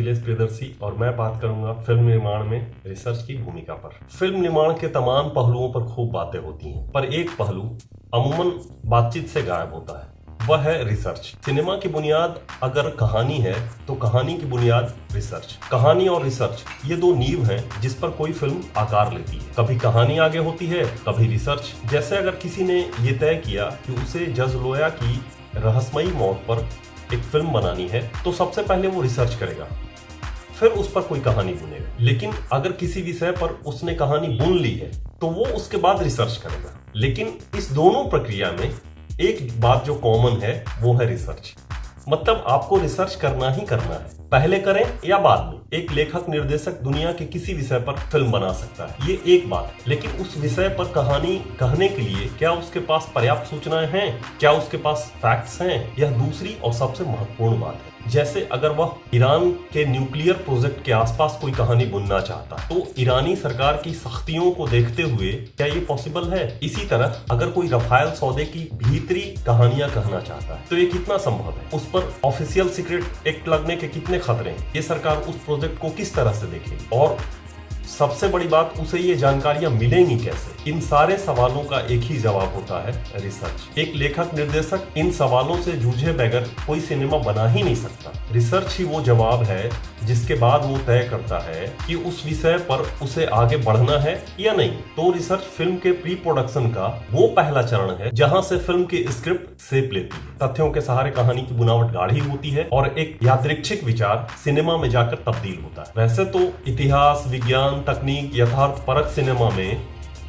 मिथिलेश प्रियदर्शी और मैं बात करूंगा फिल्म निर्माण में रिसर्च की भूमिका पर। फिल्म निर्माण के तमाम पहलुओं पर खूब बातें होती हैं, पर एक पहलू अमूमन बातचीत से गायब होता है, वह है रिसर्च। सिनेमा की बुनियाद अगर कहानी है तो कहानी की बुनियाद रिसर्च। कहानी और रिसर्च ये दो नींव हैं जिस पर कोई फिल्म आकार लेती है। कभी कहानी आगे होती है, कभी रिसर्च। जैसे अगर किसी ने ये तय किया कि उसे जज लोया की रहस्यमयी मौत पर एक फिल्म बनानी है तो सबसे पहले वो रिसर्च करेगा, फिर उस पर कोई कहानी बुनेगा। लेकिन अगर किसी विषय पर उसने कहानी बुन ली है तो वो उसके बाद रिसर्च करेगा। लेकिन इस दोनों प्रक्रिया में एक बात जो कॉमन है वो है रिसर्च। मतलब आपको रिसर्च करना ही करना है, पहले करें या बाद में। एक लेखक निर्देशक दुनिया के किसी विषय पर फिल्म बना सकता है, ये एक बात है। लेकिन उस विषय पर कहानी कहने के लिए क्या उसके पास पर्याप्त सूचनाएं हैं, क्या उसके पास फैक्ट्स हैं, यह दूसरी और सबसे महत्वपूर्ण बात है। जैसे अगर वह ईरान के न्यूक्लियर प्रोजेक्ट के आसपास कोई कहानी बुनना चाहता तो ईरानी सरकार की सख्तियों को देखते हुए क्या ये पॉसिबल है? इसी तरह अगर कोई रफाल सौदे की भीतरी कहानियां कहना चाहता है तो ये कितना संभव है? उस पर ऑफिशियल सीक्रेट एक्ट लगने के कितने खतरे हैं? ये सरकार उस प्रोजेक्ट को किस तरह से देखेगी? और सबसे बड़ी बात, उसे ये जानकारियां मिलेंगी कैसे? इन सारे सवालों का एक ही जवाब होता है, रिसर्च। एक लेखक निर्देशक इन सवालों से जूझे बगैर कोई सिनेमा बना ही नहीं सकता। रिसर्च ही वो जवाब है जिसके बाद वो तय करता है कि उस विषय पर उसे आगे बढ़ना है या नहीं। तो रिसर्च फिल्म के प्री प्रोडक्शन का वो पहला चरण है जहां से फिल्म की स्क्रिप्ट शेप लेती है। तथ्यों के सहारे कहानी की बुनावट गाढ़ी होती है और एक यादृच्छिक विचार सिनेमा में जाकर तब्दील होता है। वैसे तो इतिहास, विज्ञान, तकनीक, यथार्थ परक सिनेमा में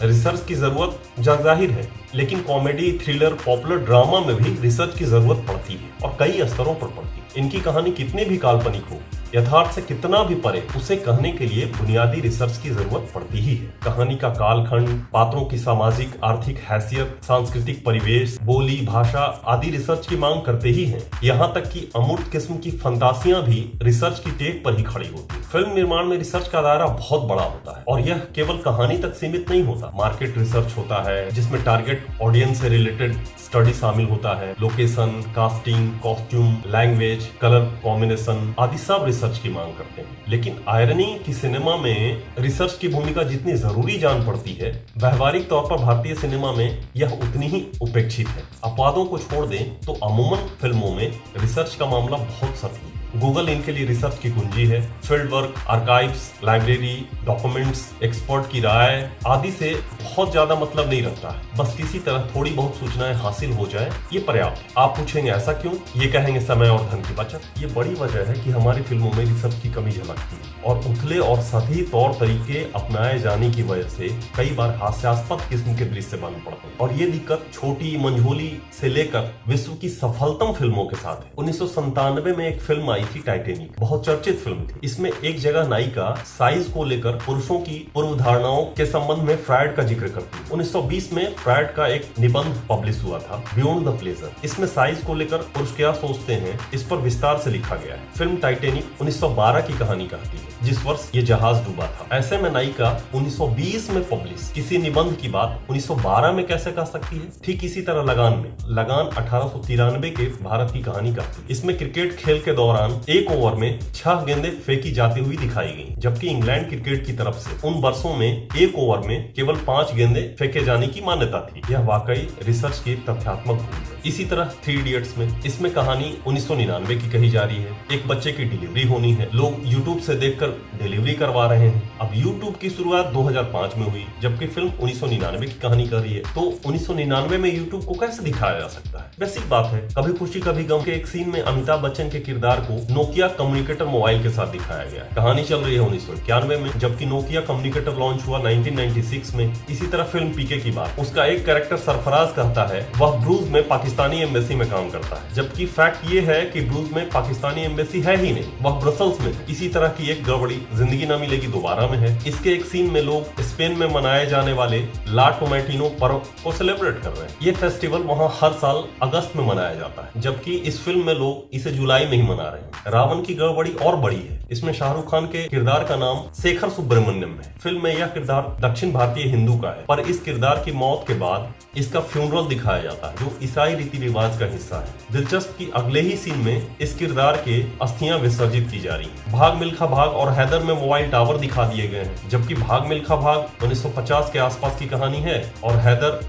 रिसर्च की जरूरत जगजाहिर है, लेकिन कॉमेडी, थ्रिलर, पॉपुलर ड्रामा में भी रिसर्च की जरूरत पड़ती है और कई स्तरों पर पड़ती है। इनकी कहानी कितनी भी काल्पनिक हो, यथार्थ से कितना भी परे, उसे कहने के लिए बुनियादी रिसर्च की जरूरत पड़ती ही है। कहानी का कालखंड, पात्रों की सामाजिक आर्थिक हैसियत, सांस्कृतिक परिवेश, बोली, भाषा आदि रिसर्च की मांग करते ही हैं। यहाँ तक कि अमूर्त किस्म की फंतासियां भी रिसर्च की टेक पर ही खड़ी होती है। फिल्म निर्माण में रिसर्च का दायरा बहुत बड़ा होता है और यह केवल कहानी तक सीमित नहीं होता। मार्केट रिसर्च होता है जिसमें टारगेट ऑडियंस से रिलेटेड स्टडी शामिल होता है। Location, casting, costume, language, colour combination आदि सब रिसर्च की मांग करते हैं। लेकिन आयरनी की सिनेमा में रिसर्च की भूमिका जितनी जरूरी जान पड़ती है, व्यवहारिक तौर पर भारतीय सिनेमा में यह उतनी ही उपेक्षित है। अपवादों को छोड़ दें तो अमूमन फिल्मों में रिसर्च का मामला बहुत सतही है। गूगल इनके लिए रिसर्च की कुंजी है। Field work, archives, library, documents, expert की राय आदि से बहुत ज्यादा मतलब नहीं रखता है। बस किसी तरह थोड़ी बहुत सूचनाएं हासिल हो जाए, ये पर्याप्त है। आप पूछेंगे ऐसा क्यों? ये कहेंगे समय और धन की बचत। ये बड़ी वजह है कि हमारी फिल्मों में रिसर्च की कमी झलकती है और उथले और सतही तौर तरीके अपनाए जाने की वजह से कई बार हास्यास्पद किस्म के दृश्य बन पड़ते हैं। और ये दिक्कत छोटी मंझोली से लेकर विश्व की सफलतम फिल्मों के साथ है। 1997 में एक फिल्म आई थी, टाइटैनिक, बहुत चर्चित फिल्म थी। इसमें एक जगह नायिका साइज को लेकर पुरुषों की पूर्व धारणाओं के संबंध में फ्रायड का जिक्र करती है। 1920 में फ्रायड का एक निबंध पब्लिश हुआ था, बियॉन्ड द प्लेजर। इसमें साइज को लेकर पुरुष क्या सोचते हैं इस पर विस्तार से लिखा गया है। फिल्म टाइटैनिक 1912 की कहानी कहती है, जिस वर्ष ये जहाज डूबा था। ऐसे में नायिका 1920 में पब्लिश किसी निबंध की बात 1912 में कैसे कह सकती है? ठीक इसी तरह लगान 1893 के भारत की कहानी कहती है। इसमें क्रिकेट खेल के दौरान एक ओवर में 6 गेंदें फेंकी जाती हुई दिखाई गई, जबकि इंग्लैंड क्रिकेट की तरफ से उन वर्षों में एक ओवर में केवल 5 गेंदें फेंके जाने की मान्यता थी। यह वाकई रिसर्च की तथ्यात्मक भूल है। इसी तरह 3 इडियट्स में, इसमें कहानी 1999 की कही जा रही है। एक बच्चे की डिलीवरी होनी है, लोग यूट्यूब से देखकर डिलीवरी करवा रहे हैं। अब यूट्यूब की शुरुआत 2005 में हुई, जबकि फिल्म 1999 की कहानी कर रही है। तो 1999 में यूट्यूब को कैसे दिखाया जा सकता है? बेसिक बात है, कभी खुशी कभी गम के एक सीन में अमिताभ बच्चन के किरदार को नोकिया कम्युनिकेटर मोबाइल के साथ दिखाया गया है। कहानी चल रही है 1991 में, जबकि नोकिया कम्युनिकेटर लॉन्च हुआ 1996 में। इसी तरह फिल्म पीके की बात, उसका एक कैरेक्टर सरफराज कहता है वह ब्रूज में पाकिस्तानी एम्बेसी में काम करता है, जबकि फैक्ट ये है कि ब्रूज में पाकिस्तानी एम्बेसी है ही नहीं, वह ब्रसल्स में। इसी तरह की एक गड़बड़ी जिंदगी ना मिलेगी दोबारा में है। इसके एक सीन में लोग स्पेन में मनाए जाने वाले ला टोमेटिनो पर्व को सेलिब्रेट कर रहे हैं। ये फेस्टिवल वहाँ हर साल अगस्त में मनाया जाता है, जबकि इस फिल्म में लोग इसे जुलाई में ही मना रहे हैं। रावण की गड़बड़ी और बड़ी है। इसमें शाहरुख खान के किरदार का नाम शेखर सुब्रमण्यम है। फिल्म में यह किरदार दक्षिण भारतीय हिंदू का है, पर इस किरदार की मौत के बाद इसका फ्यूनरल दिखाया जाता है, जो ईसाई रीति रिवाज का हिस्सा है। दिलचस्प कि अगले ही सीन में इस किरदार के अस्थियां विसर्जित की जा रही हैं। भाग मिल्खा भाग और हैदर में मोबाइल टावर दिखा दिए गए हैं, जबकि भाग मिल्खा भाग 1950 के आसपास की कहानी है और हैदर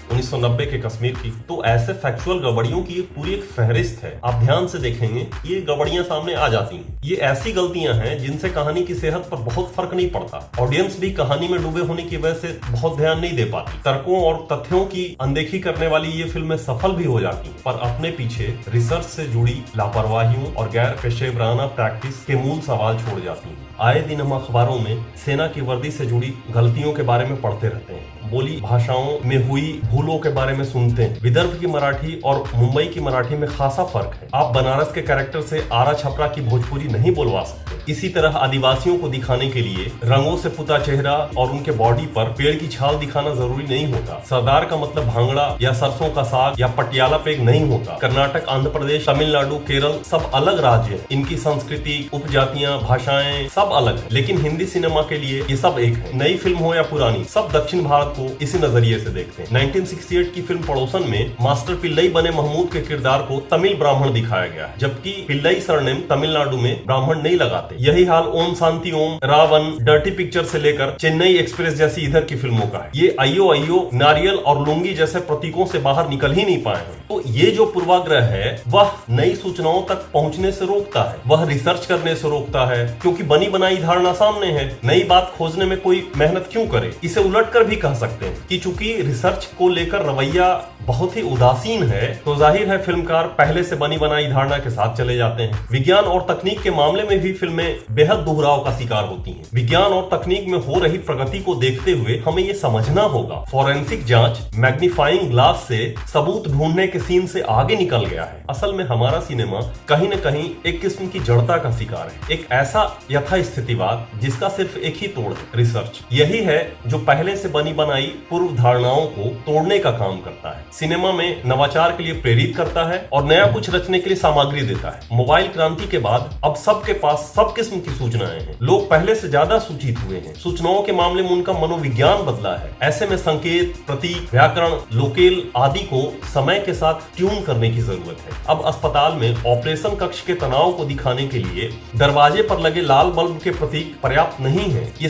1990 के कश्मीर की। तो ऐसे फैक्चुअल गड़बड़ियों की पूरी एक फहरिस्त है। आप ध्यान से देखेंगे ये गड़बड़ियां सामने आ जाती हैं। ये ऐसी गलतियां हैं जिनसे कहानी की सेहत पर बहुत फर्क नहीं पड़ता। ऑडियंस भी कहानी में डूबे होने की वजह से बहुत ध्यान नहीं दे पाती। तर्कों और तथ्यों की अनदेखी करने वाली ये फिल्में सफल भी हो जाती हैं, पर अपने पीछे रिसर्च से जुड़ी लापरवाहियों और गैर पेशेवराना प्रैक्टिस के मूल सवाल छोड़ जाती हैं। आए दिन हम अखबारों में सेना की वर्दी से जुड़ी गलतियों के बारे में पढ़ते रहते हैं, बोली भाषाओं में हुई भूलों के बारे में सुनते हैं। विदर्भ की मराठी और मुंबई की मराठी में खासा फर्क है। आप बनारस के कैरेक्टर से आरा छपरा की भोजपुरी नहीं बोलवा सकते। इसी तरह आदिवासियों को दिखाने के लिए रंगों से पुता चेहरा और उनके बॉडी पर पेड़ की छाल दिखाना जरूरी नहीं होता। सरदार का मतलब भांगड़ा या सरसों का साग या पटियाला पेग नहीं होता। कर्नाटक, आंध्र प्रदेश, तमिलनाडु, केरल सब अलग राज्य हैं। इनकी संस्कृति, उपजातियां, भाषाएं सब अलग है, लेकिन हिंदी सिनेमा के लिए ये सब एक है। नई फिल्म हो या पुरानी, सब दक्षिण भारत को इसी नजरिए से देखते हैं। 1968 की फिल्म पड़ोसन में मास्टर पिल्लई बने महमूद के किरदार को तमिल ब्राह्मण दिखाया गया है, जबकि पिल्लई सरनेम तमिलनाडु में ब्राह्मण नहीं लगाते। यही हाल ओम शांति ओम, रावण, डर्टी पिक्चर से लेकर चेन्नई एक्सप्रेस जैसी इधर की फिल्मों का है। ये अयो अयो, नारियल और लुंगी जैसे प्रतीकों से बाहर निकल ही नहीं पाए हैं। तो ये जो पूर्वाग्रह है वह नई सूचनाओं तक पहुंचने से रोकता है, वह रिसर्च करने से रोकता है, क्योंकि बनी बनाई धारणा सामने है। नई बात खोजने में कोई मेहनत क्यों करे। इसे उलट कर भी कह सकते हैं कि चूंकि रिसर्च को लेकर रवैया बहुत ही उदासीन है, तो जाहिर है फिल्मकार पहले से बनी बनाई धारणा के साथ चले जाते हैं। विज्ञान और तकनीक के मामले में भी फिल्में बेहद दोहराव का शिकार होती हैं। विज्ञान और तकनीक में हो रही प्रगति को देखते हुए हमें ये समझना होगा, फॉरेंसिक जांच मैग्नीफाइंग ग्लास से सबूत ढूंढने के सीन से आगे निकल गया है। असल में हमारा सिनेमा कहीं न कहीं एक किस्म की जड़ता का शिकार है, एक ऐसा यथास्थितिवाद जिसका सिर्फ एक ही तोड़ है, रिसर्च। यही है जो पहले से बनी बनाई पूर्व धारणाओं को तोड़ने का काम करता है, सिनेमा में नवाचार के लिए प्रेरित करता है और नया कुछ रचने के लिए सामग्री देता है। मोबाइल क्रांति के बाद अब सबके पास सब किस्म की सूचनाएं हैं। लोग पहले से ज्यादा सूचित हुए हैं। सूचनाओं के मामले में उनका मनोविज्ञान बदला है। ऐसे में संकेत, प्रतीक, व्याकरण, लोकेल आदि को समय के साथ ट्यून करने की जरूरत है। अब अस्पताल में ऑपरेशन कक्ष के तनाव को दिखाने के लिए दरवाजे पर लगे लाल बल्ब के प्रतीक पर्याप्त नहीं है। ये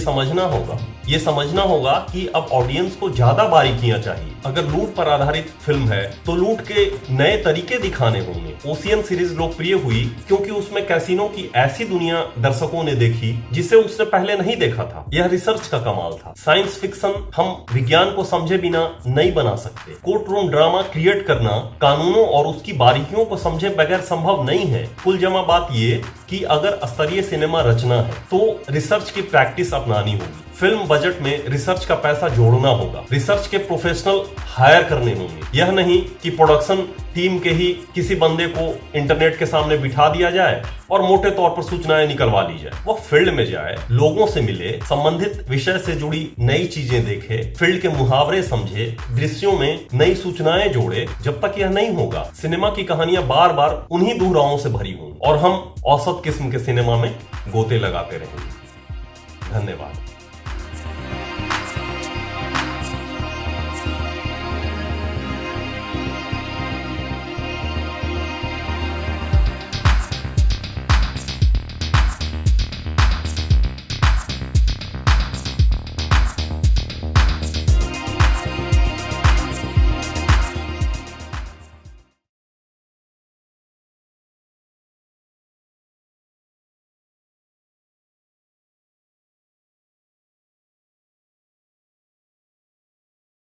समझना होगा कि अब ऑडियंस को ज्यादा बारीकियां चाहिए। अगर लूट पर आधारित फिल्म है तो लूट के नए तरीके दिखाने होंगे। ओशियन सीरीज लोकप्रिय हुई क्योंकि उसमें कैसीनो की ऐसी दुनिया दर्शकों ने देखी जिसे उसने पहले नहीं देखा था। यह रिसर्च का कमाल था। साइंस फिक्शन हम विज्ञान को समझे बिना नहीं बना सकते। कोर्ट रूम ड्रामा क्रिएट करना कानूनों और उसकी बारीकियों को समझे बगैर संभव नहीं है। कुल जमा बात ये कि अगर स्तरीय सिनेमा रचना है तो रिसर्च की प्रैक्टिस अपनानी होगी। फिल्म बजट में रिसर्च का पैसा जोड़ना होगा। रिसर्च के प्रोफेशनल हायर करने होंगे। यह नहीं कि प्रोडक्शन टीम के ही किसी बंदे को इंटरनेट के सामने बिठा दिया जाए और मोटे तौर पर सूचनाएं निकलवा ली जाए। वो फील्ड में जाए, लोगों से मिले, संबंधित विषय से जुड़ी नई चीजें देखे, फील्ड के मुहावरे समझे, दृश्यों में नई सूचनाएं जोड़े। जब तक यह नहीं होगा, सिनेमा की कहानियां बार बार उन्हीं दोहरावों से भरी होंगी और हम औसत किस्म के सिनेमा में गोते लगाते रहेंगे। धन्यवाद।